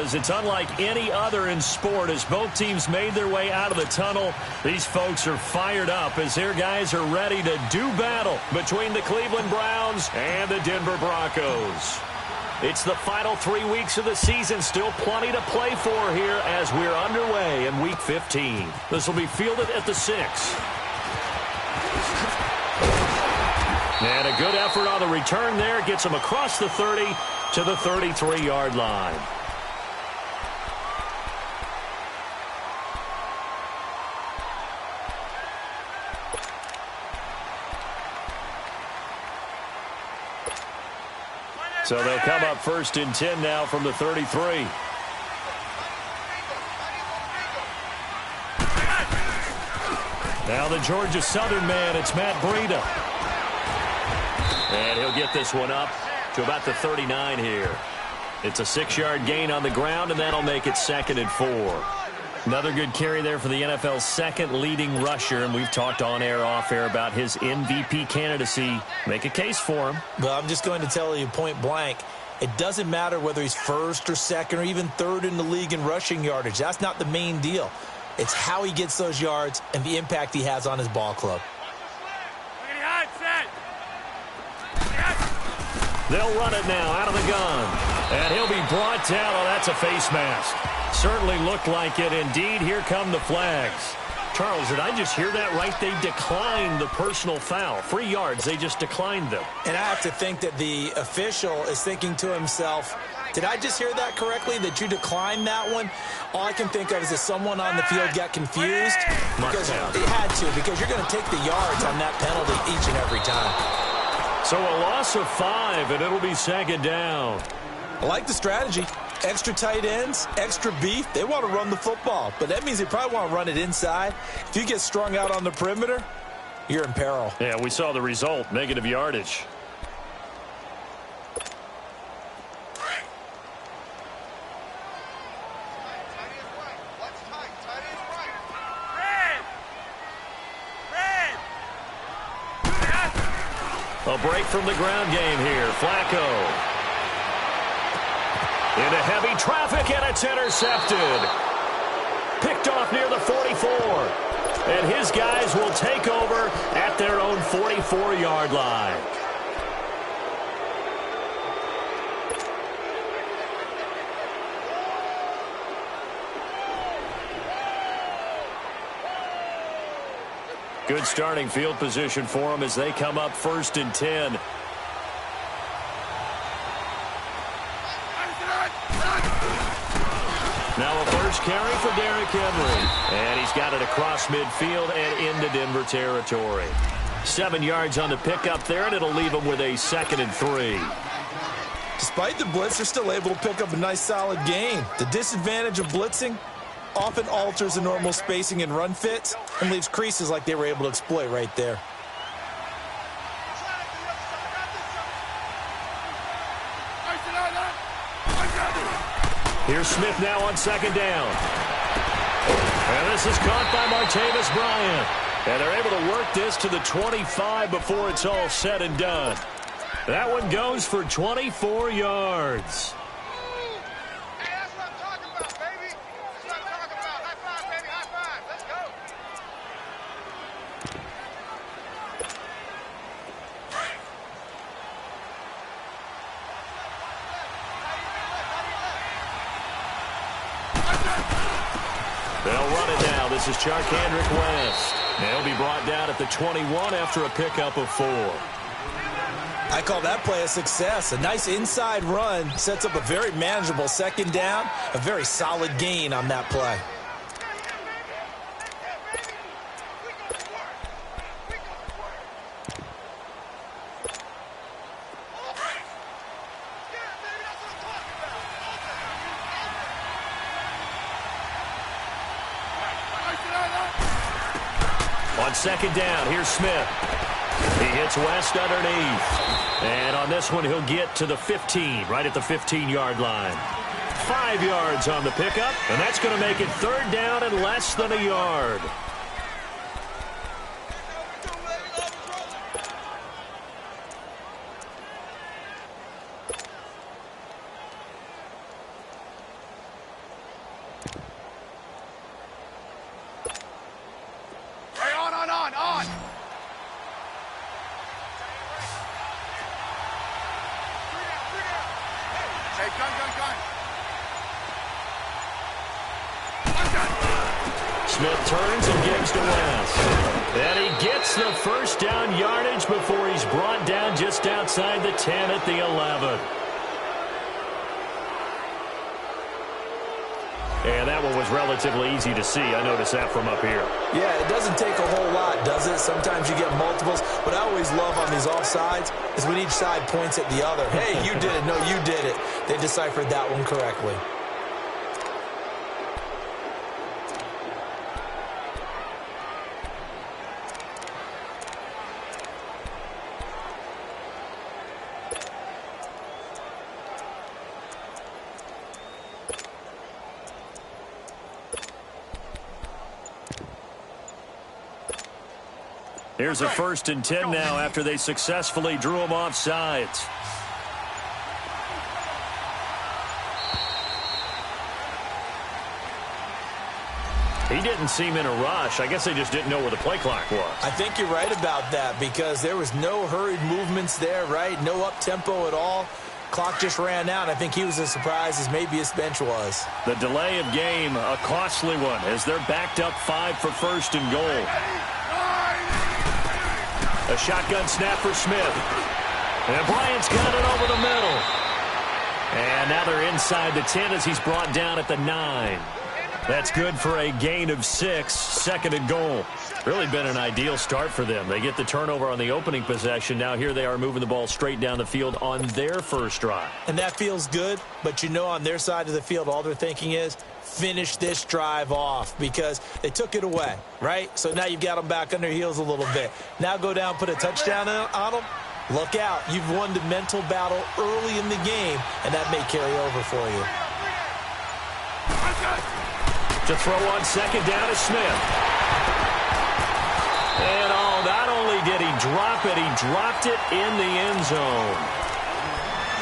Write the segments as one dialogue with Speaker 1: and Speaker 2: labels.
Speaker 1: is. It's unlike any other in sport. As both teams made their way out of the tunnel, these folks are fired up as their guys are ready to do battle between the Cleveland Browns and the Denver Broncos. It's the final 3 weeks of the season. Still plenty to play for here as we're underway in Week 15. This will be fielded at the 6. And a good effort on the return there. Gets him across the 30 to the 33-yard line. So they'll come up 1st and 10 now from the 33. Now the Georgia Southern man, it's Matt Breida. And he'll get this one up to about the 39 here. It's a 6-yard gain on the ground, and that'll make it 2nd and 4. Another good carry there for the NFL's second leading rusher, and we've talked on air, off air about his MVP candidacy. Make a case for him.
Speaker 2: Well, I'm just going to tell you point blank, it doesn't matter whether he's 1st or 2nd or even 3rd in the league in rushing yardage. That's not the main deal. It's how he gets those yards and the impact he has on his ball club.
Speaker 1: They'll run it now out of the gun. And he'll be brought down. Oh, that's a face mask. Certainly looked like it. Indeed, here come the flags. Charles, did I just hear that right? They declined the personal foul. 3 yards, they just declined them.
Speaker 2: And I have to think that the official is thinking to himself, did I just hear that correctly, that you declined that one? All I can think of is that someone on the field got confused. Because they had to, because you're going to take the yards on that penalty each and every time.
Speaker 1: So a loss of 5, and it'll be 2nd down.
Speaker 2: I like the strategy. Extra tight ends, extra beef. They want to run the football, but that means they probably want to run it inside. If you get strung out on the perimeter, you're in peril.
Speaker 1: Yeah, we saw the result, negative yardage. A break from the ground game here. Flacco. Into heavy traffic, and it's intercepted. Picked off near the 44. And his guys will take over at their own 44-yard line. Good starting field position for them as they come up 1st and 10. Now a first carry for Derrick Henry. And he's got it across midfield and into Denver territory. 7 yards on the pickup there, and it'll leave him with a 2nd and 3.
Speaker 2: Despite the blitz, they're still able to pick up a nice solid gain. The disadvantage of blitzing often alters the normal spacing and run fits and leaves creases like they were able to exploit right there.
Speaker 1: Here's Smith now on 2nd down. And this is caught by Martavis Bryant. And they're able to work this to the 25 before it's all said and done. That one goes for 24 yards.
Speaker 3: Hey, that's what I'm talking about, baby. That's what I'm talking about. High five, baby. High five. Let's go.
Speaker 1: They'll run it now. This is Charkandrick West. They'll be brought down at the 21 after a pickup of 4.
Speaker 2: I call that play a success. A nice inside run sets up a very manageable 2nd down. A very solid gain on that play.
Speaker 1: On 2nd down, here's Smith. He hits West underneath. And on this one, he'll get to the 15, right at the 15-yard line. 5 yards on the pickup, and that's going to make it 3rd down and less than a yard.
Speaker 3: Hey, gun.
Speaker 1: Smith turns and gives to West. And he gets the first down yardage before he's brought down just outside the 10 at the 11. And that one was relatively easy to see. I noticed that from up here.
Speaker 2: Yeah, it doesn't take a whole lot, does it? Sometimes you get multiples. What I always love on these offsides is when each side points at the other. Hey, you did it. No, you did it. They deciphered that one correctly.
Speaker 1: Here's a 1st and 10 now after they successfully drew him off sides. He didn't seem in a rush. I guess they just didn't know where the play clock was.
Speaker 2: I think you're right about that because there was no hurried movements there, right? No up-tempo at all. Clock just ran out. I think he was as surprised as maybe his bench was.
Speaker 1: The delay of game, a costly one, as they're backed up 5 for 1st and goal. A shotgun snap for Smith. And Bryant's got it over the middle. And now they're inside the 10 as he's brought down at the 9. That's good for a gain of 6, 2nd and goal. Really been an ideal start for them. They get the turnover on the opening possession. Now here they are moving the ball straight down the field on their first drive.
Speaker 2: And that feels good, but you know on their side of the field all they're thinking is finish this drive off because they took it away, right? So now you've got them back on their heels a little bit. Now go down, put a touchdown on them. Look out. You've won the mental battle early in the game, and that may carry over for you.
Speaker 1: To throw on 2nd down is Smith. And not only did he drop it, he dropped it in the end zone.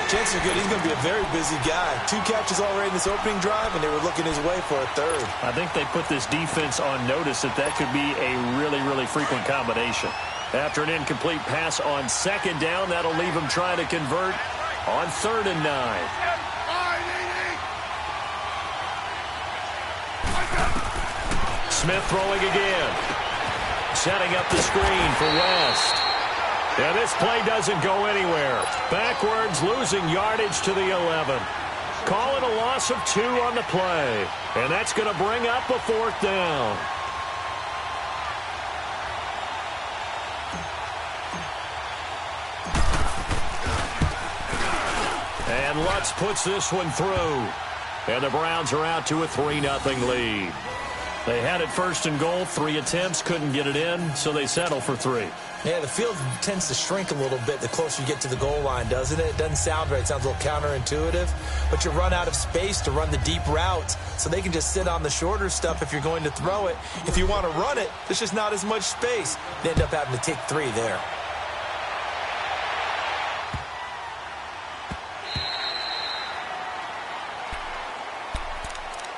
Speaker 2: Chances are good he's going to be a very busy guy. 2 catches already in this opening drive, and they were looking his way for a 3rd.
Speaker 1: I think they put this defense on notice that could be a really, really frequent combination. After an incomplete pass on 2nd down, that'll leave him trying to convert on 3rd and 9. Smith throwing again. Setting up the screen for West. And this play doesn't go anywhere. Backwards, losing yardage to the 11. Call it a loss of 2 on the play. And that's going to bring up a 4th down. And Lutz puts this one through. And the Browns are out to a 3-0 lead. They had it 1st and goal, 3 attempts, couldn't get it in, so they settle for 3.
Speaker 2: Yeah, the field tends to shrink a little bit the closer you get to the goal line, doesn't it? It doesn't sound right. It sounds a little counterintuitive. But you run out of space to run the deep routes, so they can just sit on the shorter stuff if you're going to throw it. If you want to run it, there's just not as much space. They end up having to take 3 there.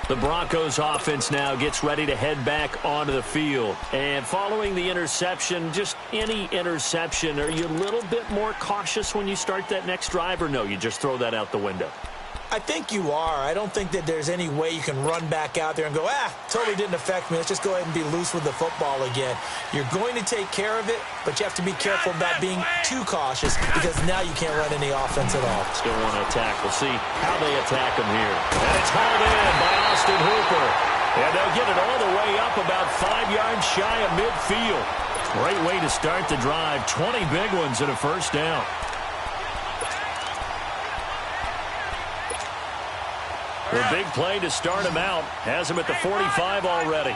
Speaker 1: The Broncos offense now gets ready to head back onto the field. And following the interception, just any interception, are you a little bit more cautious when you start that next drive, or no, you just throw that out the window?
Speaker 2: I think you are. I don't think that there's any way you can run back out there and go, totally didn't affect me. Let's just go ahead and be loose with the football again. You're going to take care of it, but you have to be careful about being too cautious because now you can't run any offense at all.
Speaker 1: Still want to attack. We'll see how they attack him here. And it's hauled in by Austin Hooper. And they'll get it all the way up about 5 yards shy of midfield. Great way to start the drive. 20 big ones and a 1st down. The big play to start him out has him at the 45 already.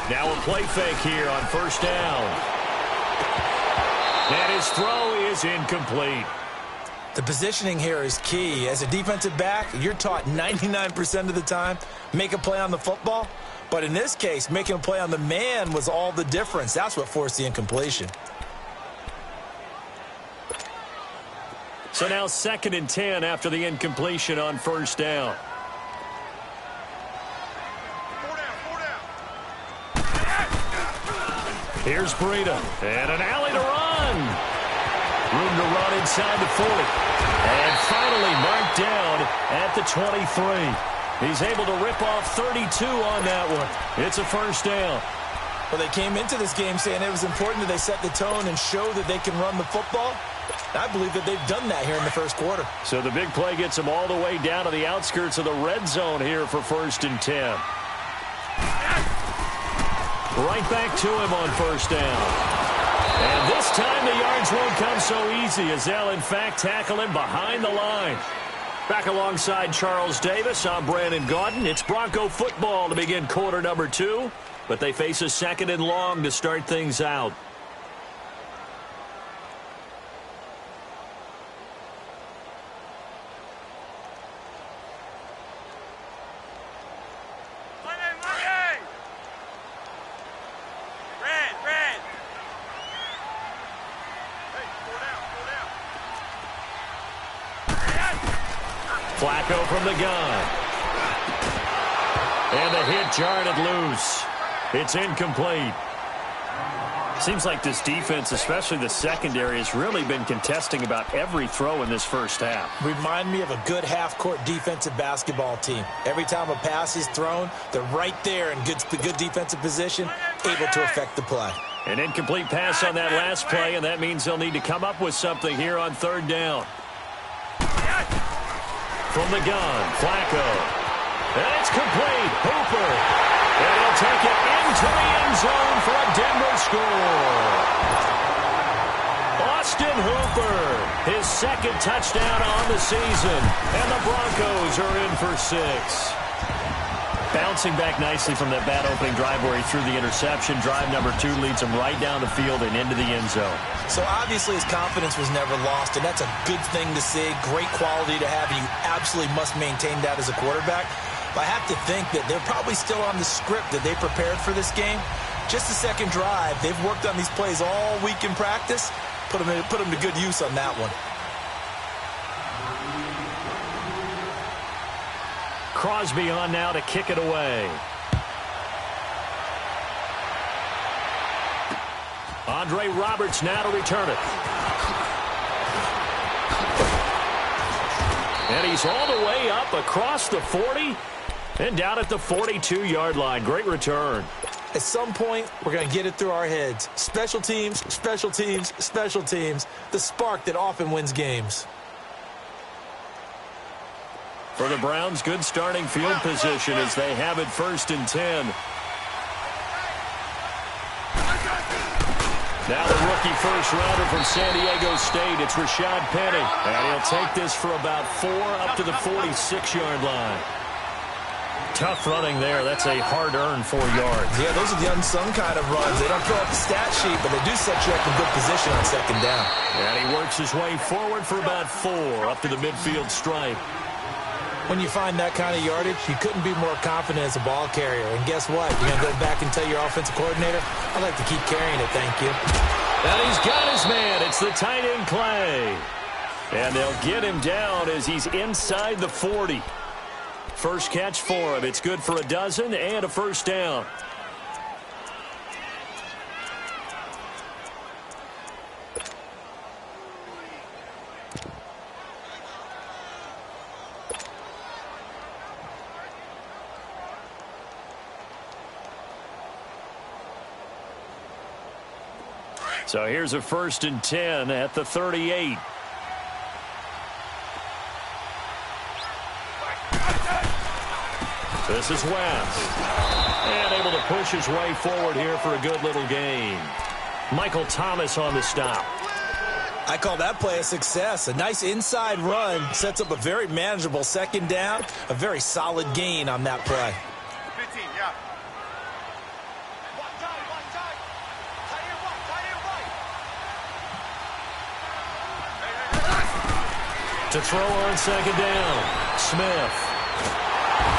Speaker 1: Now a play fake here on 1st down. And his throw is incomplete.
Speaker 2: The positioning here is key. As a defensive back, you're taught 99% of the time, make a play on the football. But in this case, making a play on the man was all the difference. That's what forced the incompletion.
Speaker 1: So now 2nd and 10 after the incompletion on 1st down. Here's Breida, and an alley to run. Room to run inside the 40. And finally marked down at the 23. He's able to rip off 32 on that one. It's a first down.
Speaker 2: Well, they came into this game saying it was important that they set the tone and show that they can run the football. I believe that they've done that here in the first quarter.
Speaker 1: So the big play gets them all the way down to the outskirts of the red zone here for 1st and 10. Right back to him on first down. And this time the yards won't come so easy as they'll, in fact, tackle him behind the line. Back alongside Charles Davis, I'm Brandon Gaudin. It's Bronco football to begin quarter number 2, but they face a 2nd and long to start things out. Flacco from the gun. And the hit jarred it loose. It's incomplete. Seems like this defense, especially the secondary, has really been contesting about every throw in this first half.
Speaker 2: Remind me of a good half-court defensive basketball team. Every time a pass is thrown, they're right there in good defensive position, able to affect the play.
Speaker 1: An incomplete pass on that last play, and that means they'll need to come up with something here on 3rd down. From the gun, Flacco. And it's complete. Hooper. And he'll take it into the end zone for a Denver score. Austin Hooper, his 2nd touchdown on the season. And the Broncos are in for 6. Bouncing back nicely from that bad opening drive where he threw the interception. Drive number 2 leads him right down the field and into the end zone.
Speaker 2: So obviously his confidence was never lost, and that's a good thing to see. Great quality to have, and you absolutely must maintain that as a quarterback. But I have to think that they're probably still on the script that they prepared for this game. Just the 2nd drive, they've worked on these plays all week in practice. Put them to good use on that one.
Speaker 1: Crosby on now to kick it away. Andre Roberts now to return it. And he's all the way up across the 40 and down at the 42-yard line. Great return.
Speaker 2: At some point, we're going to get it through our heads. Special teams, special teams, special teams. The spark that often wins games.
Speaker 1: For the Browns, good starting field position as they have it 1st and 10. Now the rookie first-rounder from San Diego State, it's Rashad Penny. And he'll take this for about 4 up to the 46-yard line. Tough running there. That's a hard-earned 4 yards.
Speaker 2: Yeah, those are the unsung kind of runs. They don't fill up the stat sheet, but they do set you up in good position on 2nd down.
Speaker 1: And he works his way forward for about 4 up to the midfield stripe.
Speaker 2: When you find that kind of yardage, you couldn't be more confident as a ball carrier. And guess what? You're going to go back and tell your offensive coordinator, I'd like to keep carrying it, thank you.
Speaker 1: And he's got his man. It's the tight end Clay. And they'll get him down as he's inside the 40. First catch for him. It's good for a dozen and a first down. So here's a 1st and 10 at the 38. This is West. And able to push his way forward here for a good little gain. Michael Thomas on the stop.
Speaker 2: I call that play a success. A nice inside run sets up a very manageable 2nd down. A very solid gain on that play.
Speaker 3: 15, yeah.
Speaker 1: To throw on 2nd down. Smith.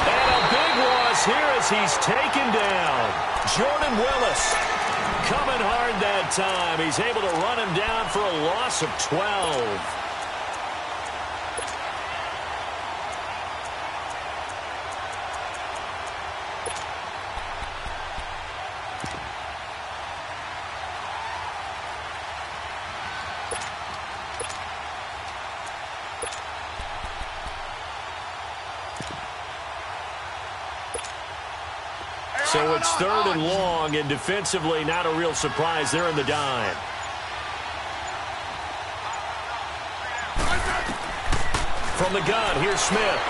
Speaker 1: And a big loss here as he's taken down. Jordan Willis coming hard that time. He's able to run him down for a loss of 12. So it's 3rd and long, and defensively not a real surprise. They're in the dime. From the gun, here's Smith.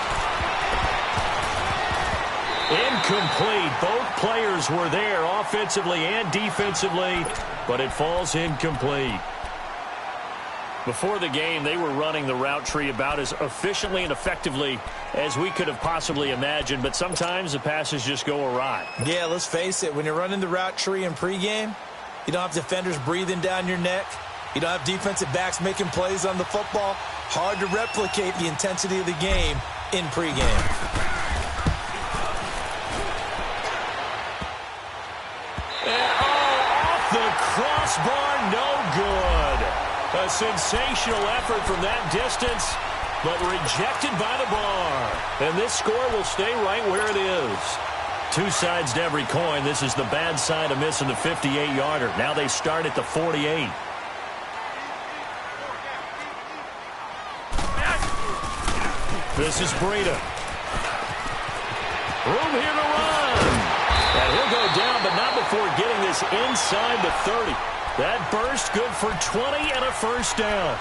Speaker 1: Incomplete. Both players were there offensively and defensively, but it falls incomplete. Before the game, they were running the route tree about as efficiently and effectively as we could have possibly imagined, but sometimes the passes just go awry.
Speaker 2: Yeah, let's face it. When you're running the route tree in pregame, you don't have defenders breathing down your neck. You don't have defensive backs making plays on the football. Hard to replicate the intensity of the game in pregame.
Speaker 1: And off the crossbar, no good. A sensational effort from that distance, but rejected by the bar. And this score will stay right where it is. Two sides to every coin. This is the bad side of missing the 58-yarder. Now they start at the 48. This is Breida. Room here to run. And he'll go down, but not before getting this inside the 30. That burst good for 20 and a first down.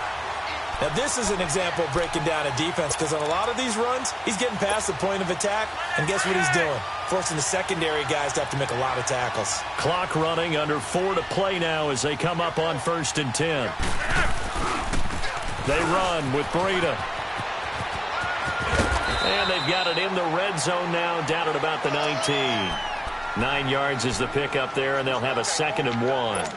Speaker 2: Now, this is an example of breaking down a defense, because on a lot of these runs, he's getting past the point of attack, and guess what he's doing? Forcing the secondary guys to have to make a lot of tackles.
Speaker 1: Clock running, under 4 to play now as they come up on 1st and 10. They run with Breida. And they've got it in the red zone now, down at about the 19. 9 yards is the pickup there, and they'll have a 2nd and 1.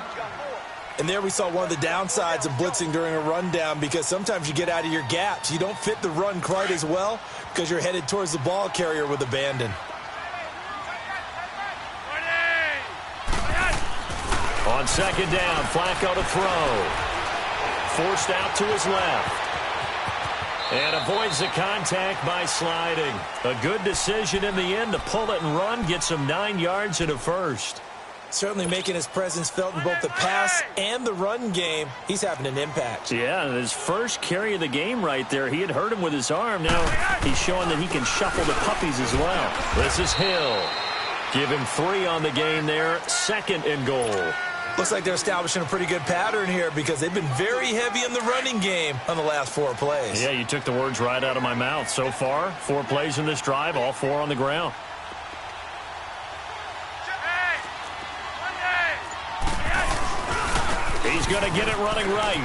Speaker 2: And there we saw one of the downsides of blitzing during a rundown, because sometimes you get out of your gaps. You don't fit the run quite as well because you're headed towards the ball carrier with abandon.
Speaker 1: On 2nd down, Flacco to throw. Forced out to his left. And avoids the contact by sliding. A good decision in the end to pull it and run, get some 9 yards and a first.
Speaker 2: Certainly making his presence felt in both the pass and the run game. He's having an impact.
Speaker 1: Yeah, his first carry of the game right there. He had hurt him with his arm. Now he's showing that he can shuffle the puppies as well. This is Hill. Give him 3 on the game there. 2nd and goal.
Speaker 2: Looks like they're establishing a pretty good pattern here, because they've been very heavy in the running game on the last 4 plays.
Speaker 1: Yeah, you took the words right out of my mouth. So far, 4 plays in this drive, all 4 on the ground. He's going to get it running right.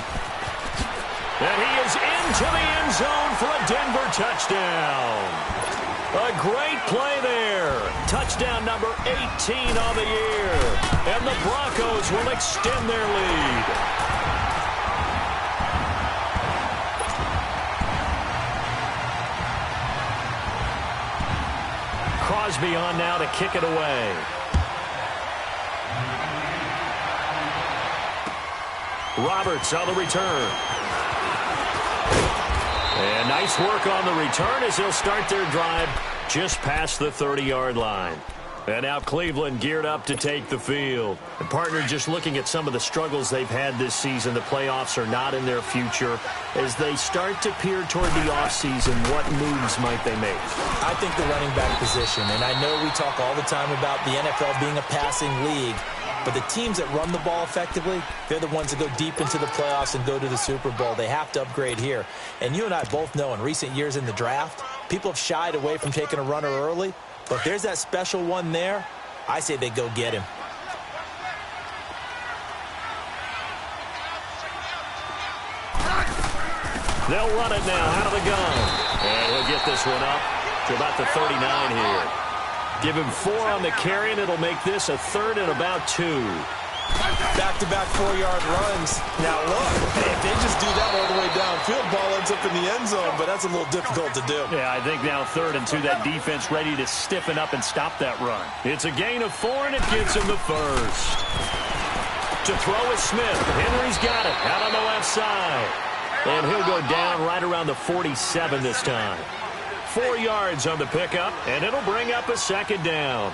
Speaker 1: And he is into the end zone for a Denver touchdown. A great play there. Touchdown number 18 on the year. And the Broncos will extend their lead. Crosby on now to kick it away. Roberts on the return. And nice work on the return as they'll start their drive just past the 30-yard line. And now Cleveland geared up to take the field. The partner just looking at some of the struggles they've had this season. The playoffs are not in their future. As they start to peer toward the offseason, what moves might they make?
Speaker 2: I think the running back position. And I know we talk all the time about the NFL being a passing league. But the teams that run the ball effectively, they're the ones that go deep into the playoffs and go to the Super Bowl. They have to upgrade here. And you and I both know in recent years in the draft, people have shied away from taking a runner early. But if there's that special one there, I say they go get him.
Speaker 1: They'll run it now out of the gun. And he'll get this one up to about the 39 here. Give him 4 on the carry, and it'll make this a 3rd and about 2.
Speaker 2: Back-to-back 4-yard runs. Now, look, if they just do that all the way downfield, ball ends up in the end zone, but that's a little difficult to do.
Speaker 1: Yeah, I think now 3rd and 2, that defense ready to stiffen up and stop that run. It's a gain of 4, and it gets him the first. To throw is Smith. Henry's got it out on the left side. And he'll go down right around the 47 this time. 4 yards on the pickup, and it'll bring up a 2nd down.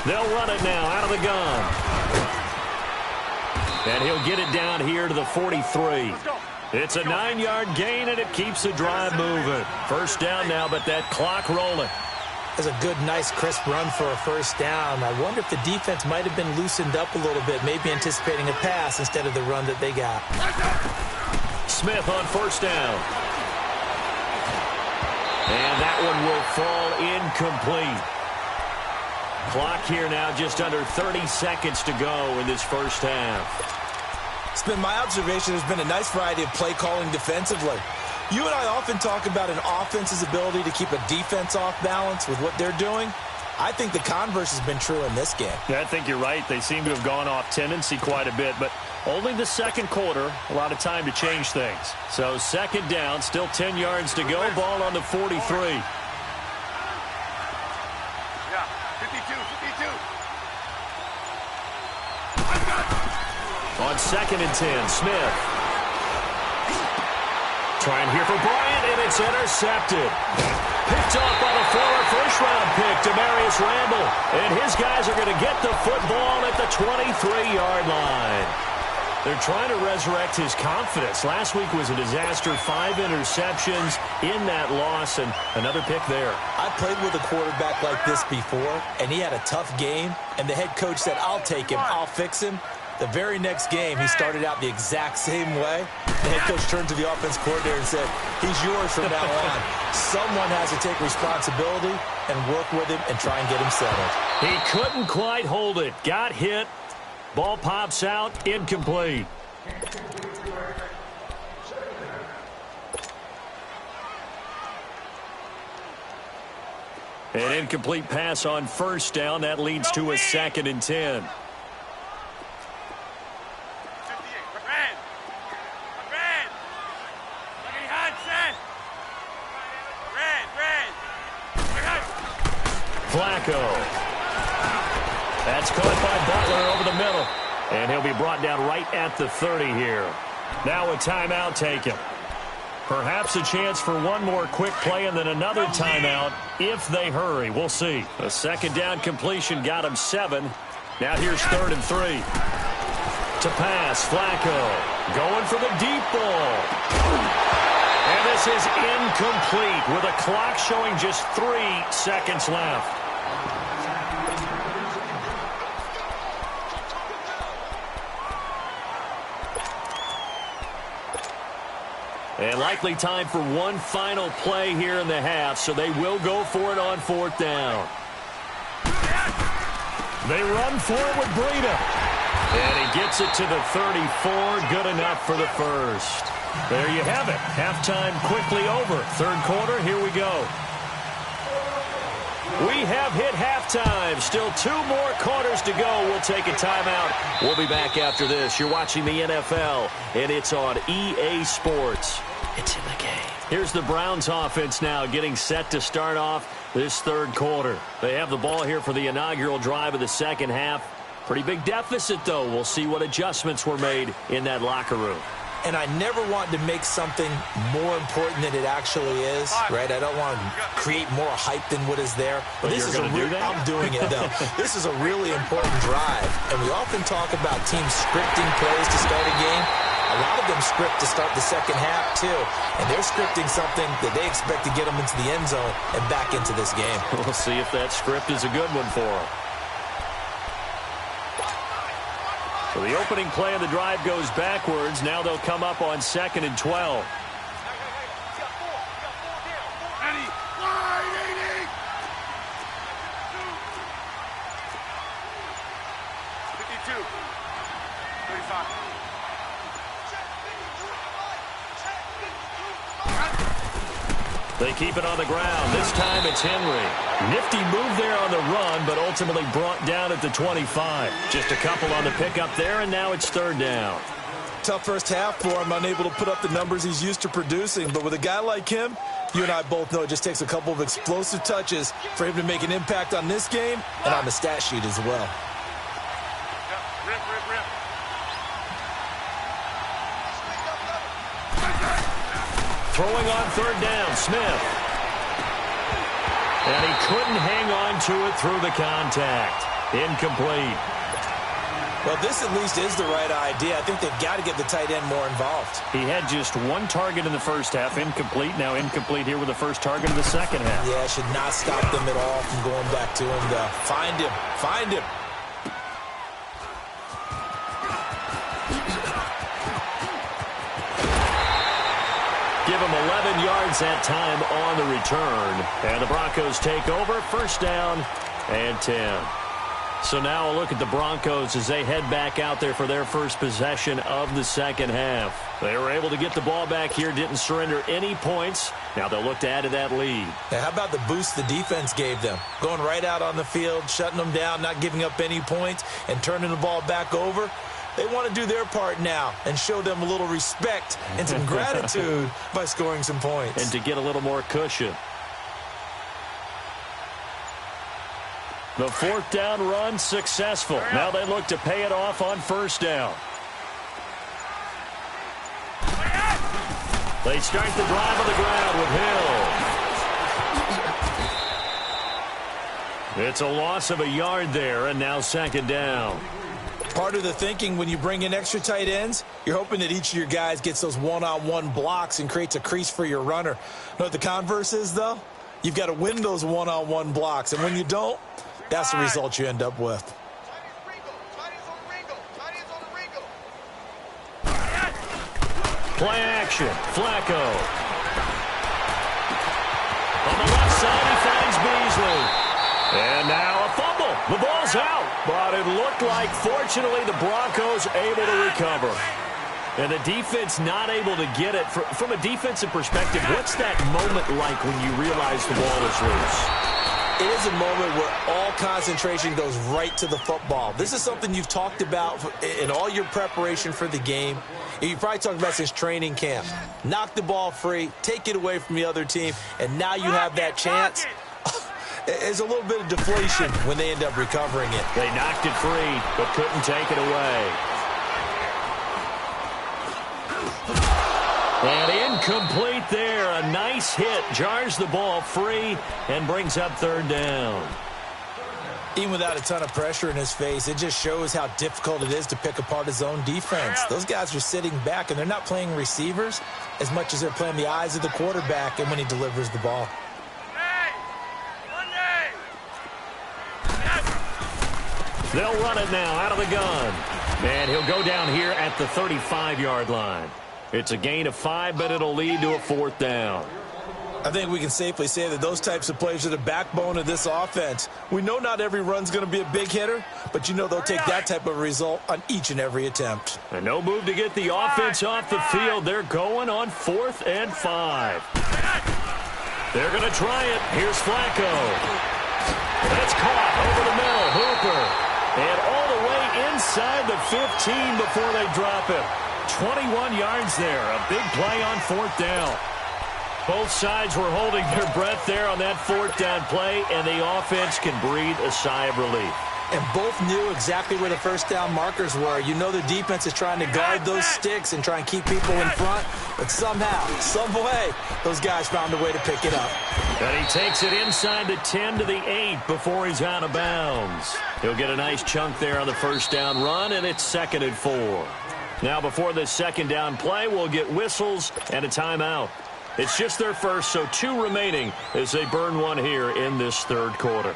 Speaker 1: They'll run it now out of the gun. And he'll get it down here to the 43. It's a 9-yard gain, and it keeps the drive moving. First down now, but that clock rolling.
Speaker 2: That's a good, nice, crisp run for a first down. I wonder if the defense might have been loosened up a little bit, maybe anticipating a pass instead of the run that they got.
Speaker 1: Smith on first down. And that one will fall incomplete. Clock here now just under 30 seconds to go in this first half.
Speaker 2: It's been my observation there's been a nice variety of play calling defensively. You and I often talk about an offense's ability to keep a defense off balance with what they're doing. I think the converse has been true in this game.
Speaker 1: Yeah, I think you're right. They seem to have gone off tendency quite a bit, but only the second quarter, a lot of time to change things. So second down, still 10 yards to go, ball on the 43. On second and 10, Smith. Trying here for Bryant, and it's intercepted. Picked off by the former first-round pick, Demarius Randall. And his guys are going to get the football at the 23-yard line. They're trying to resurrect his confidence. Last week was a disaster, 5 interceptions in that loss, and another pick there.
Speaker 2: I played with a quarterback like this before, and he had a tough game, and the head coach said, I'll take him, I'll fix him. The very next game, he started out the exact same way. The head coach turned to the offense coordinator and said, he's yours from now on. Someone has to take responsibility and work with him and try and get him settled.
Speaker 1: He couldn't quite hold it. Got hit. Ball pops out. Incomplete. An incomplete pass on first down. That leads to a second and 10. Flacco. That's caught by Butler over the middle. And he'll be brought down right at the 30 here. Now a timeout taken. Perhaps a chance for one more quick play and then another timeout if they hurry. We'll see. A second down completion got him 7. Now here's 3rd and 3. To pass, Flacco. Going for the deep ball. And this is incomplete with a clock showing just 3 seconds left. And likely time for one final play here in the half, so they will go for it on 4th down. They run for it with Breida. And he gets it to the 34. Good enough for the first. There you have it. Halftime quickly over. 3rd quarter, here we go. We have hit halftime. Still 2 more quarters to go. We'll take a timeout. We'll be back after this. You're watching the NFL, and it's on EA Sports. It's in the game. Here's the Browns offense now getting set to start off this 3rd quarter. They have the ball here for the inaugural drive of the second half. Pretty big deficit, though. We'll see what adjustments were made in that locker room.
Speaker 2: And I never want to make something more important than it actually is, right? I don't want to create more hype than what is there.
Speaker 1: But this is I'm
Speaker 2: doing it, though. This is a really important drive. And we often talk about teams scripting plays to start a game. A lot of them script to start the second half, too. And they're scripting something that they expect to get them into the end zone and back into this game.
Speaker 1: We'll see if that script is a good one for them. So the opening play of the drive goes backwards. Now they'll come up on 2nd and 12. They keep it on the ground. This time it's Henry. Nifty move there on the run, but ultimately brought down at the 25. Just a couple on the pickup there, and now it's 3rd down.
Speaker 2: Tough first half for him, unable to put up the numbers he's used to producing. But with a guy like him, you and I both know it just takes a couple of explosive touches for him to make an impact on this game and on the stat sheet as well.
Speaker 1: Throwing on 3rd down, Smith. And he couldn't hang on to it through the contact. Incomplete.
Speaker 2: Well, this at least is the right idea. I think they've got to get the tight end more involved.
Speaker 1: He had just one target in the first half, incomplete. Now incomplete here with the first target of the second half.
Speaker 2: Yeah, should not stop them at all from going back to him, though. Find him. Find him.
Speaker 1: Give him 11 yards that time on the return. And the Broncos take over. First down and 10. So now a look at the Broncos as they head back out there for their first possession of the second half. They were able to get the ball back here, didn't surrender any points. Now they'll look to add to that lead.
Speaker 2: Now, how about the boost the defense gave them? Going right out on the field, shutting them down, not giving up any points, and turning the ball back over. They want to do their part now and show them a little respect and some gratitude by scoring some points.
Speaker 1: And to get a little more cushion. The fourth down run successful. Now they look to pay it off on first down. They start the drive on the ground with Hill. It's a loss of a yard there, and now second down.
Speaker 2: Part of the thinking when you bring in extra tight ends, you're hoping that each of your guys gets those one-on-one blocks and creates a crease for your runner. You know what the converse is, though? You've got to win those one-on-one blocks, and when you don't, that's the result you end up with.
Speaker 1: Play action. Flacco. On the left side, he finds Beasley. And now a fumble. The ball's out. But it looked like, fortunately, the Broncos able to recover. And the defense not able to get it. From a defensive perspective, what's that moment like when you realize the ball is loose?
Speaker 2: It is a moment where all concentration goes right to the football. This is something you've talked about in all your preparation for the game. You probably talked about since training camp. Knock the ball free, take it away from the other team, and now you have that chance. There's a little bit of deflation when they end up recovering it.
Speaker 1: They knocked it free, but couldn't take it away. And incomplete there. A nice hit. Jars the ball free and brings up third down.
Speaker 2: Even without a ton of pressure in his face, it just shows how difficult it is to pick apart his own defense. Those guys are sitting back, and they're not playing receivers as much as they're playing the eyes of the quarterback and when he delivers the ball.
Speaker 1: They'll run it now out of the gun. And he'll go down here at the 35-yard line. It's a gain of 5, but it'll lead to a fourth down.
Speaker 2: I think we can safely say that those types of plays are the backbone of this offense. We know not every run's going to be a big hitter, but you know they'll take that type of result on each and every attempt.
Speaker 1: And no move to get the offense off the field. They're going on 4th and 5. They're going to try it. Here's Flacco. That's caught over the middle. Hooper. And all the way inside the 15 before they drop him. 21 yards there. A big play on 4th down. Both sides were holding their breath there on that 4th down play, and the offense can breathe a sigh of relief.
Speaker 2: And both knew exactly where the first down markers were. You know the defense is trying to guard those sticks and try and keep people in front, but somehow, some way, those guys found a way to pick it up.
Speaker 1: And he takes it inside the 10 to the 8 before he's out of bounds. He'll get a nice chunk there on the first down run, and it's 2nd and 4. Now before this second down play, we'll get whistles and a timeout. It's just their first, so 2 remaining as they burn one here in this third quarter.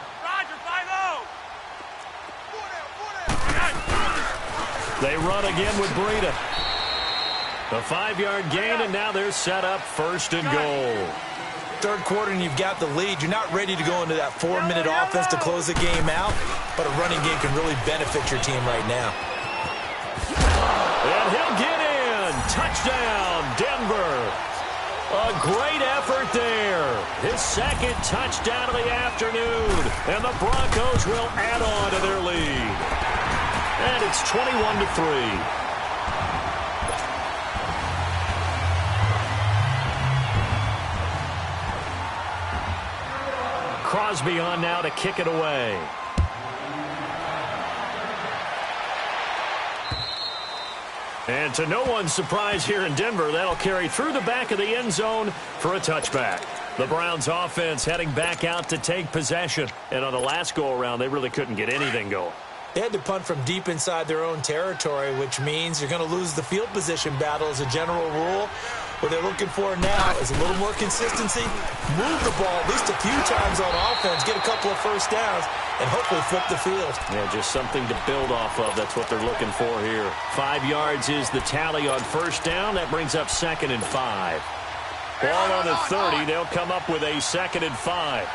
Speaker 1: They run again with Breida. A 5-yard gain, and now they're set up 1st and goal.
Speaker 2: Third quarter, and you've got the lead. You're not ready to go into that 4-minute offense to close the game out, but a running game can really benefit your team right now.
Speaker 1: And he'll get in. Touchdown, Denver. A great effort there. His 2nd touchdown of the afternoon. And the Broncos will add on to their lead. And it's 21-3. Crosby on now to kick it away. And to no one's surprise here in Denver, that'll carry through the back of the end zone for a touchback. The Browns offense heading back out to take possession. And on the last go-around, they really couldn't get anything going.
Speaker 2: They had to punt from deep inside their own territory, which means you're going to lose the field position battle as a general rule. What they're looking for now is a little more consistency, move the ball at least a few times on offense, get a couple of first downs, and hopefully flip the field.
Speaker 1: Yeah, just something to build off of. That's what they're looking for here. 5 yards is the tally on first down. That brings up 2nd and 5. Ball on the 30. They'll come up with a 2nd and 5.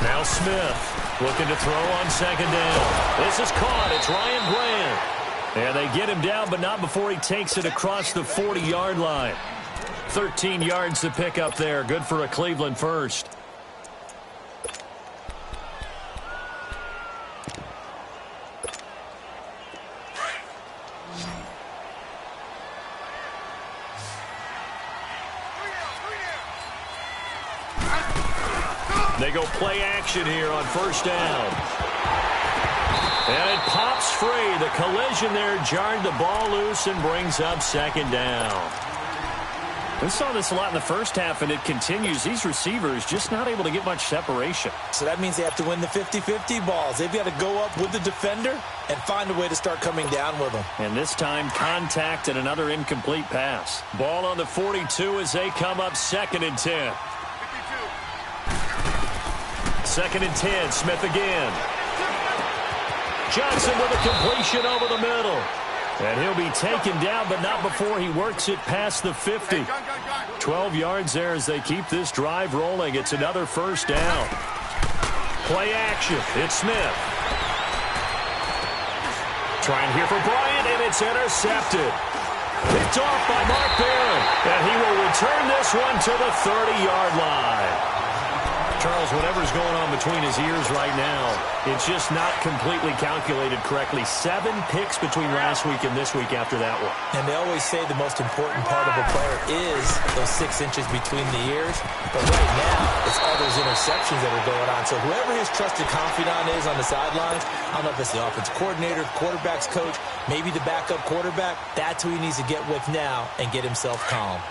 Speaker 1: Now Smith looking to throw on 2nd down. This is caught. It's Ryan Grant. And they get him down, but not before he takes it across the 40-yard line. 13 yards to pick up there. Good for a Cleveland first. They go play action here on first down. And it pops free. The collision there jarred the ball loose and brings up 2nd down. We saw this a lot in the first half, and it continues. These receivers just not able to get much separation.
Speaker 2: So that means they have to win the 50-50 balls. They've got to go up with the defender and find a way to start coming down with them.
Speaker 1: And this time, contact and another incomplete pass. Ball on the 42 as they come up 2nd and 10. 2nd and 10, Smith again. Johnson with a completion over the middle. And he'll be taken down, but not before he works it past the 50. 12 yards there as they keep this drive rolling. It's another first down. Play action. It's Smith. Trying here for Bryant, and it's intercepted. Picked off by Mark Barron. And he will return this one to the 30-yard line. Charles, whatever's going on between his ears right now, it's just not completely calculated correctly. 7 picks between last week and this week after that one.
Speaker 2: And they always say the most important part of a player is those 6 inches between the ears. But right now, it's all those interceptions that are going on. So whoever his trusted confidant is on the sidelines, I don't know if it's the offensive coordinator, quarterback's coach, maybe the backup quarterback, that's who he needs to get with now and get himself calm.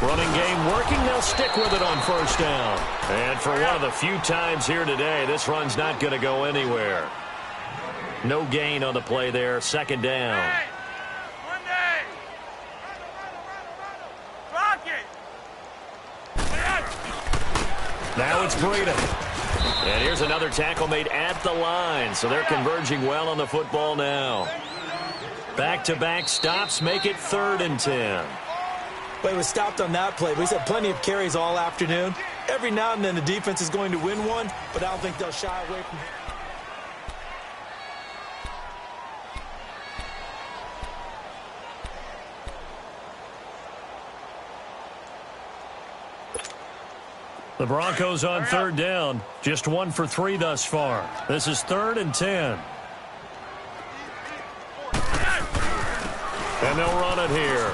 Speaker 1: Running game working. They'll stick with it on first down. And for one of the few times here today, this run's not going to go anywhere. No gain on the play there. 2nd down. Now it's Breida. And here's another tackle made at the line. So they're converging well on the football now. Back-to-back stops make it 3rd and 10.
Speaker 2: But he was stopped on that play. But he's had plenty of carries all afternoon. Every now and then the defense is going to win one, but I don't think they'll shy away from it.
Speaker 1: The Broncos on 3rd down. Just 1 for 3 thus far. This is 3rd and 10. And they'll run it here.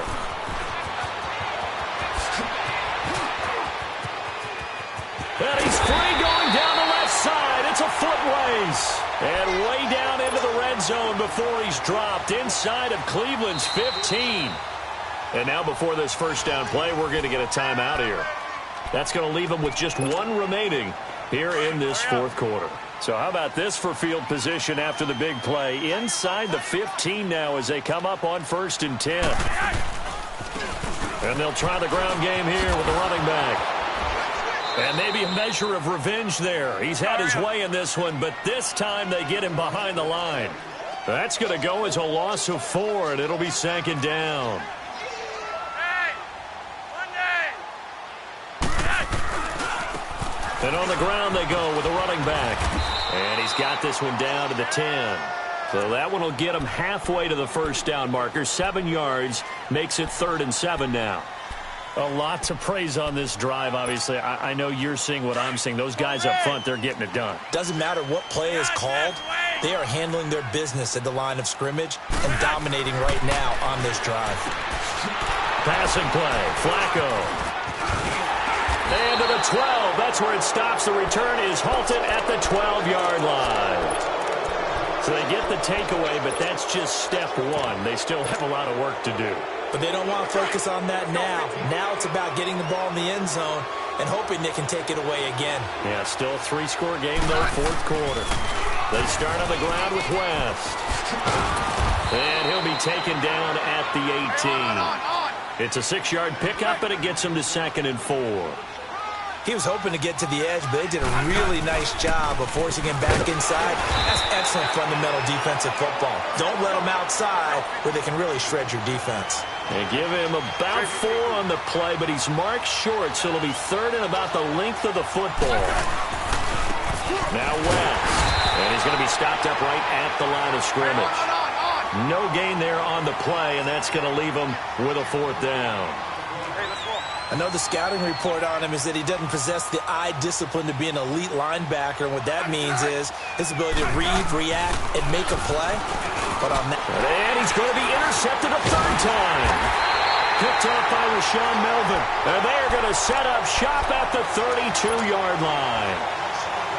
Speaker 1: And he's free going down the left side. It's a foot race. And way down into the red zone before he's dropped inside of Cleveland's 15. And now before this first down play, we're going to get a timeout here. That's going to leave them with just 1 remaining here in this 4th quarter. So how about this for field position after the big play? Inside the 15 now as they come up on 1st and 10. And they'll try the ground game here with the running back. And maybe a measure of revenge there. He's had his way in this one, but this time they get him behind the line. That's going to go as a loss of 4, and it'll be 2nd down. And on the ground they go with the running back. And he's got this one down to the 10. So that one will get him halfway to the first down marker. 7 yards makes it 3rd and 7 now. A lot to praise on this drive, obviously. I know you're seeing what I'm seeing. Those guys up front, they're getting it done.
Speaker 2: Doesn't matter what play is called. They are handling their business at the line of scrimmage and dominating right now on this drive.
Speaker 1: Passing play. Flacco. And to the 12. That's where it stops. The return is halted at the 12-yard line. So they get the takeaway, but that's just step one. They still have a lot of work to do.
Speaker 2: But they don't want to focus on that now. Now it's about getting the ball in the end zone and hoping they can take it away again.
Speaker 1: Yeah, still a 3-score game, though, fourth quarter. They start on the ground with West. And he'll be taken down at the 18. It's a 6-yard pickup, and it gets him to 2nd and 4.
Speaker 2: He was hoping to get to the edge, but they did a really nice job of forcing him back inside. That's excellent fundamental defensive football. Don't let them outside where they can really shred your defense.
Speaker 1: They give him about 4 on the play, but he's marked short, so it'll be 3rd and about the length of the football. Now West, and he's going to be stopped up right at the line of scrimmage. No gain there on the play, and that's going to leave him with a 4th down.
Speaker 2: I know the scouting report on him is that he doesn't possess the eye discipline to be an elite linebacker, and what that means is his ability to read, react, and make a play. But on that,
Speaker 1: and he's going to be intercepted a 3rd time. Picked off by Rashawn Melvin, and they're going to set up shop at the 32-yard line.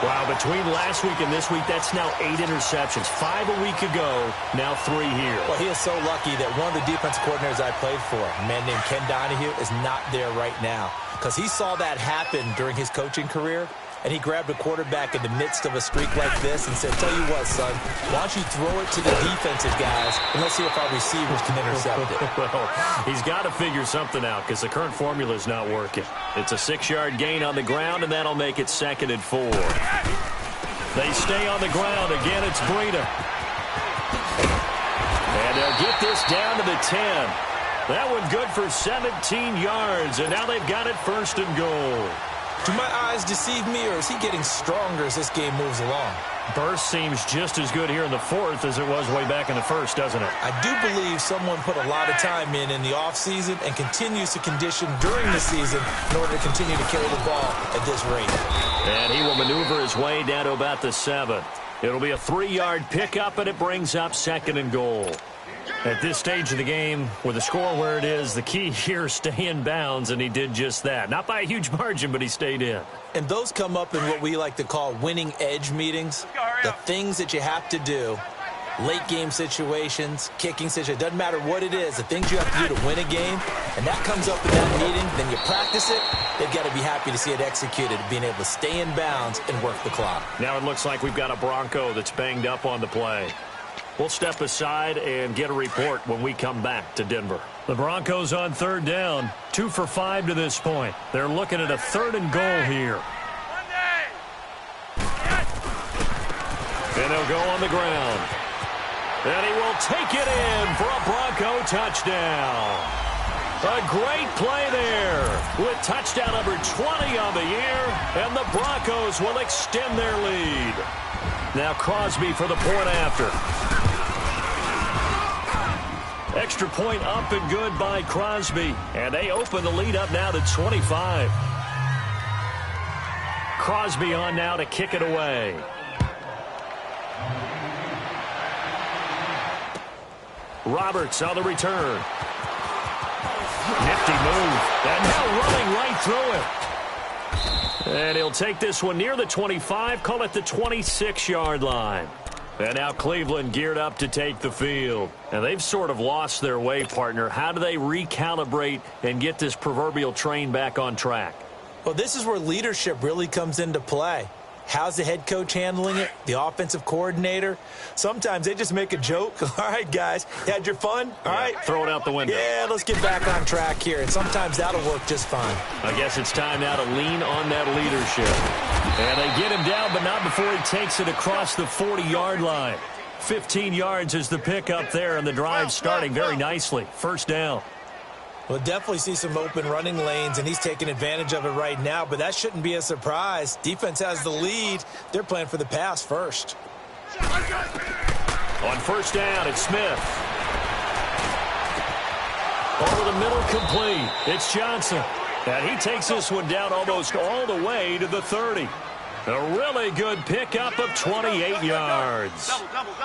Speaker 1: Wow, between last week and this week, that's now 8 interceptions. 5 a week ago, now 3 here.
Speaker 2: Well, he is so lucky that one of the defense coordinators I played for, a man named Ken Donahue, is not there right now. Because he saw that happen during his coaching career, and he grabbed a quarterback in the midst of a streak like this and said, tell you what, son, why don't you throw it to the defensive guys, and let's see if our receivers can intercept it.
Speaker 1: Well, he's got to figure something out because the current formula is not working. It's a 6-yard gain on the ground, and that'll make it 2nd and 4. They stay on the ground. Again, it's Breida. And they'll get this down to the 10. That one good for 17 yards, and now they've got it 1st and goal.
Speaker 2: Do my eyes deceive me, or is he getting stronger as this game moves along?
Speaker 1: Burst seems just as good here in the 4th as it was way back in the 1st, doesn't it?
Speaker 2: I do believe someone put a lot of time in the offseason and continues to condition during the season in order to continue to carry the ball at this rate.
Speaker 1: And he will maneuver his way down to about the 7. It'll be a 3-yard pickup, and it brings up 2nd and goal. At this stage of the game, with the score where it is, the key here is stay in bounds, and he did just that. Not by a huge margin, but he stayed in.
Speaker 2: And those come up in what we like to call winning edge meetings. The things that you have to do, late game situations, kicking situations, doesn't matter what it is, the things you have to do to win a game, and that comes up in that meeting, then you practice it, they've got to be happy to see it executed, being able to stay in bounds and work the clock.
Speaker 1: Now it looks like we've got a Bronco that's banged up on the play. We'll step aside and get a report when we come back to Denver. The Broncos on 3rd down, 2 for 5 to this point. They're looking at a 3rd and goal here. And they'll go on the ground. And he will take it in for a Bronco touchdown. A great play there with touchdown number 20 on the year, and the Broncos will extend their lead. Now Crosby for the point after. Extra point up and good by Crosby, and they open the lead up now to 25. Crosby on now to kick it away. Roberts on the return. Nifty move, and now running right through it. And he'll take this one near the 25, call it the 26-yard line. And now Cleveland geared up to take the field. And they've sort of lost their way, partner. How do they recalibrate and get this proverbial train back on track?
Speaker 2: Well, this is where leadership really comes into play. How's the head coach handling it? The offensive coordinator? Sometimes they just make a joke. All right, guys, you had your fun? All right.
Speaker 1: Throw it out the window.
Speaker 2: Yeah, let's get back on track here. And sometimes that'll work just fine.
Speaker 1: I guess it's time now to lean on that leadership. And they get him down, but not before he takes it across the 40-yard line. 15 yards is the pickup there, and the drive starting very nicely. 1st down.
Speaker 2: We'll definitely see some open running lanes, and he's taking advantage of it right now, but that shouldn't be a surprise. Defense has the lead. They're playing for the pass first.
Speaker 1: On 1st down, it's Smith. Over the middle, complete. It's Johnson. And he takes this one down almost all the way to the 30. A really good pickup of 28 yards.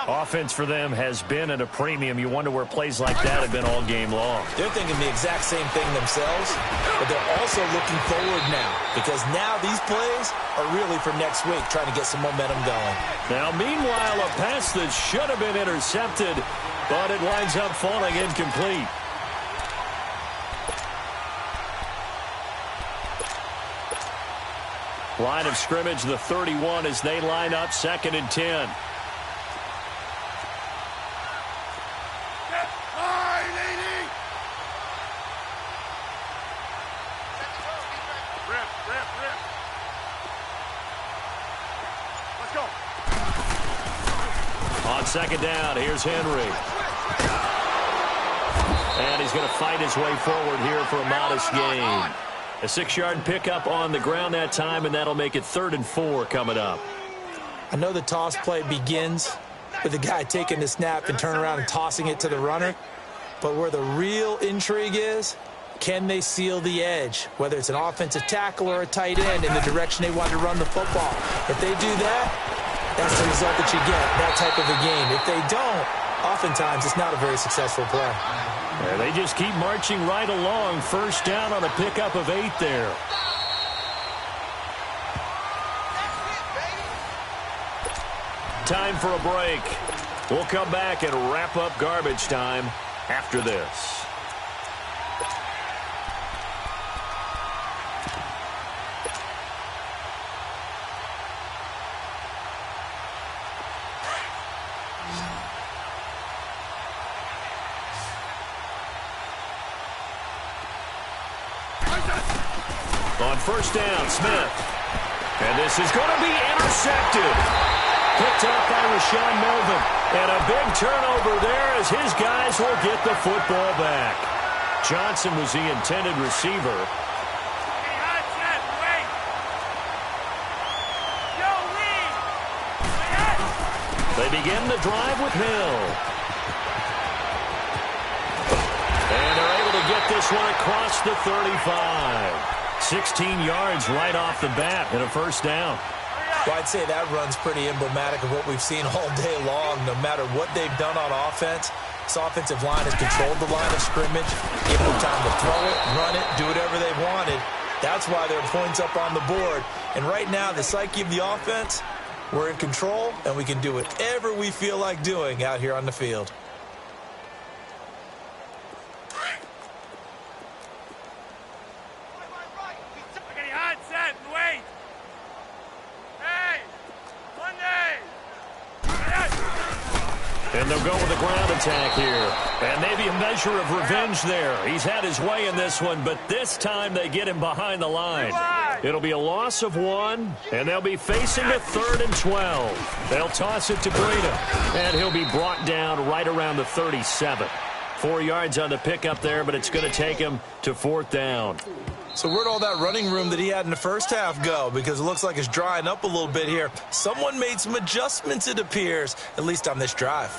Speaker 1: Offense for them has been at a premium. You wonder where plays like that have been all game long.
Speaker 2: They're thinking the exact same thing themselves, but they're also looking forward now because now these plays are really for next week, trying to get some momentum going.
Speaker 1: Now, meanwhile, a pass that should have been intercepted, but it winds up falling incomplete. Line of scrimmage, the 31, as they line up 2nd and 10.
Speaker 3: Let's go.
Speaker 1: On 2nd down, here's Henry. And he's going to fight his way forward here for a modest gain. A 6-yard pickup on the ground that time, and that'll make it 3rd and 4 coming up.
Speaker 2: I know the toss play begins with the guy taking the snap and turning around and tossing it to the runner. But where the real intrigue is, can they seal the edge, whether it's an offensive tackle or a tight end, in the direction they want to run the football? If they do that, that's the result that you get, that type of a game. If they don't, oftentimes it's not a very successful play.
Speaker 1: Yeah, they just keep marching right along. 1st down on a pickup of 8 there. Time for a break. We'll come back and wrap up garbage time after this. On 1st down, Smith. And this is going to be intercepted. Picked up by Rashawn Melvin. And a big turnover there as his guys will get the football back. Johnson was the intended receiver. They begin the drive with Hill. And they're able to get this one across the 35. 16 yards right off the bat and a 1st down.
Speaker 2: Well, I'd say that run's pretty emblematic of what we've seen all day long. No matter what they've done on offense, this offensive line has controlled the line of scrimmage, given them time to throw it, run it, do whatever they wanted. That's why there are points up on the board. And right now, the psyche of the offense, we're in control, and we can do whatever we feel like doing out here on the field.
Speaker 1: And they'll go with a ground attack here. And maybe a measure of revenge there. He's had his way in this one, but this time they get him behind the line. It'll be a loss of 1, and they'll be facing a 3rd and 12. They'll toss it to Breida, and he'll be brought down right around the 37. 4 yards on the pickup there, but it's going to take him to 4th down.
Speaker 2: So where'd all that running room that he had in the 1st half go? Because it looks like it's drying up a little bit here. Someone made some adjustments, it appears, at least on this drive.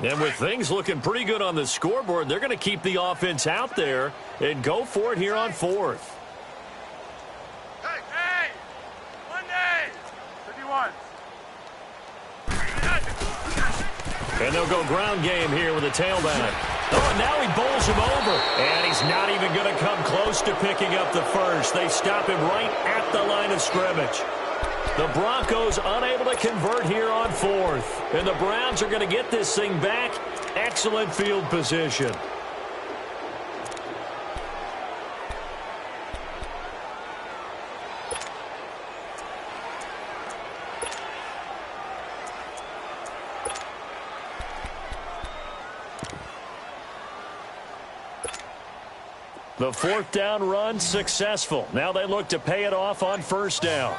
Speaker 1: And with things looking pretty good on the scoreboard, they're going to keep the offense out there and go for it here on 4th.
Speaker 3: Hey! Monday! 51.
Speaker 1: And they'll go ground game here with a tailback. Oh, and now he bowls him over. And he's not even going to come close to picking up the 1st. They stop him right at the line of scrimmage. The Broncos unable to convert here on 4th. And the Browns are going to get this thing back. Excellent field position. The 4th down run successful. Now they look to pay it off on 1st down.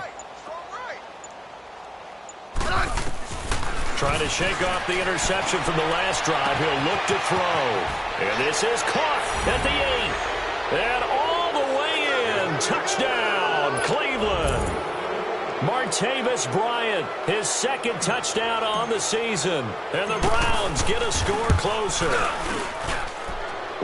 Speaker 1: Trying to shake off the interception from the last drive. He'll look to throw. And this is caught at the 8. And all the way in. Touchdown, Cleveland. Martavis Bryant, his 2nd touchdown on the season. And the Browns get a score closer.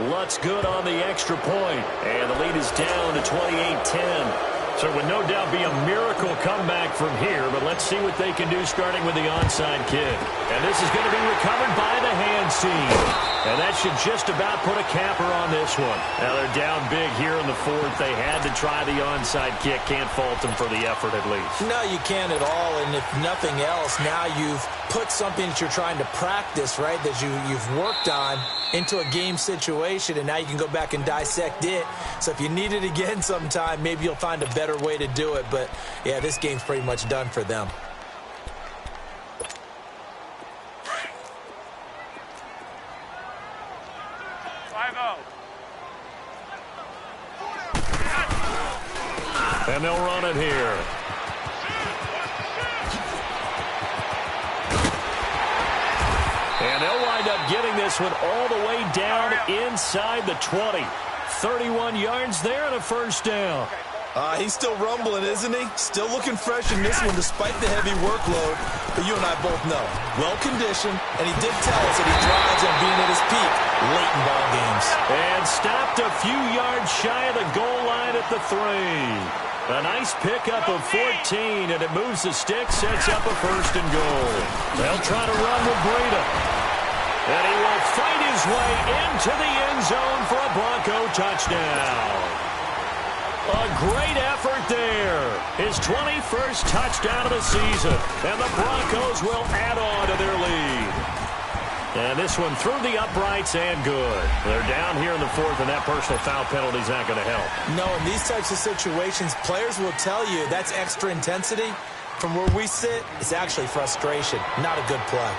Speaker 1: Lutz good on the extra point. And the lead is down to 28-10. So it would no doubt be a miracle comeback from here, but let's see what they can do starting with the onside kick. And this is going to be recovered by the hands team. And that should just about put a capper on this one. Now they're down big here in the fourth. They had to try the onside kick. Can't fault them for the effort at least.
Speaker 2: No, you can't at all. And if nothing else, now you've put something that you're trying to practice, right, that you've worked on into a game situation, and now you can go back and dissect it. So if you need it again sometime, maybe you'll find a better way to do it. But, yeah, this game's pretty much done for them.
Speaker 1: And they'll run it here. And they'll wind up getting this one all the way down inside the 20. 31 yards there and a first down.
Speaker 2: He's still rumbling, isn't he? Still looking fresh in this one despite the heavy workload. But you and I both know, well-conditioned, and he did tell us that he thrives on being at his peak late in ball games.
Speaker 1: And stopped a few yards shy of the goal line at the 3. A nice pickup of 14, and it moves the stick, sets up a first and goal. They'll try to run with Breida. And he will fight his way into the end zone for a Bronco touchdown. A great effort there. His 21st touchdown of the season. And the Broncos will add on to their lead. And this one through the uprights and good. They're down here in the fourth, and that personal foul penalty is not going to help.
Speaker 2: No, in these types of situations, players will tell you that's extra intensity. From where we sit, it's actually frustration, not a good play.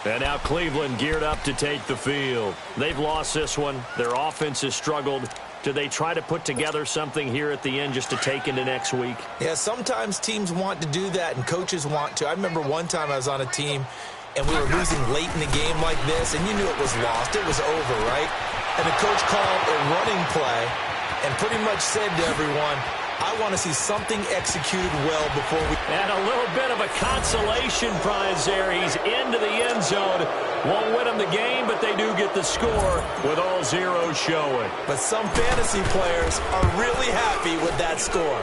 Speaker 1: And now Cleveland geared up to take the field. They've lost this one. Their offense has struggled. Do they try to put together something here at the end just to take into next week?
Speaker 2: Yeah, sometimes teams want to do that and coaches want to. I remember one time I was on a team and we were losing late in the game like this, and you knew it was lost. It was over, right? And the coach called a running play and pretty much said to everyone, I want to see something executed well before we...
Speaker 1: And a little bit of a consolation prize there. He's into the end zone. Won't win them the game, but they do get the score with all zeros showing.
Speaker 2: But some fantasy players are really happy with that score.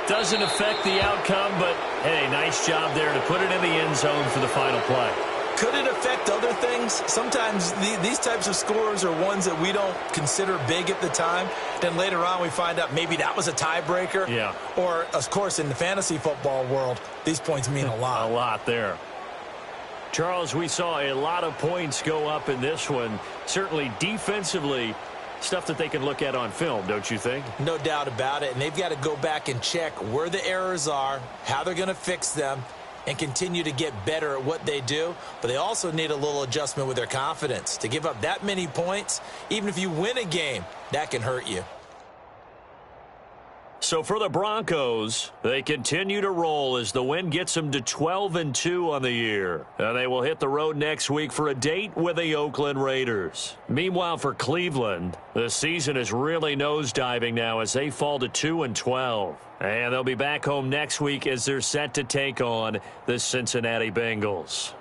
Speaker 1: Doesn't affect the outcome, but, hey, nice job there to put it in the end zone for the final play.
Speaker 2: Could it affect other things? Sometimes these types of scores are ones that we don't consider big at the time. Then later on we find out maybe that was a tiebreaker.
Speaker 1: Yeah.
Speaker 2: Or, of course, in the fantasy football world, these points mean a lot.
Speaker 1: A lot there. Charles, we saw a lot of points go up in this one. Certainly defensively, stuff that they can look at on film, don't you think?
Speaker 2: No doubt about it. And they've got to go back and check where the errors are, how they're going to fix them, and continue to get better at what they do. But they also need a little adjustment with their confidence. To give up that many points, even if you win a game, that can hurt you.
Speaker 1: So for the Broncos, they continue to roll as the win gets them to 12-2 on the year. And they will hit the road next week for a date with the Oakland Raiders. Meanwhile, for Cleveland, the season is really nosediving now as they fall to 2-12. And they'll be back home next week as they're set to take on the Cincinnati Bengals.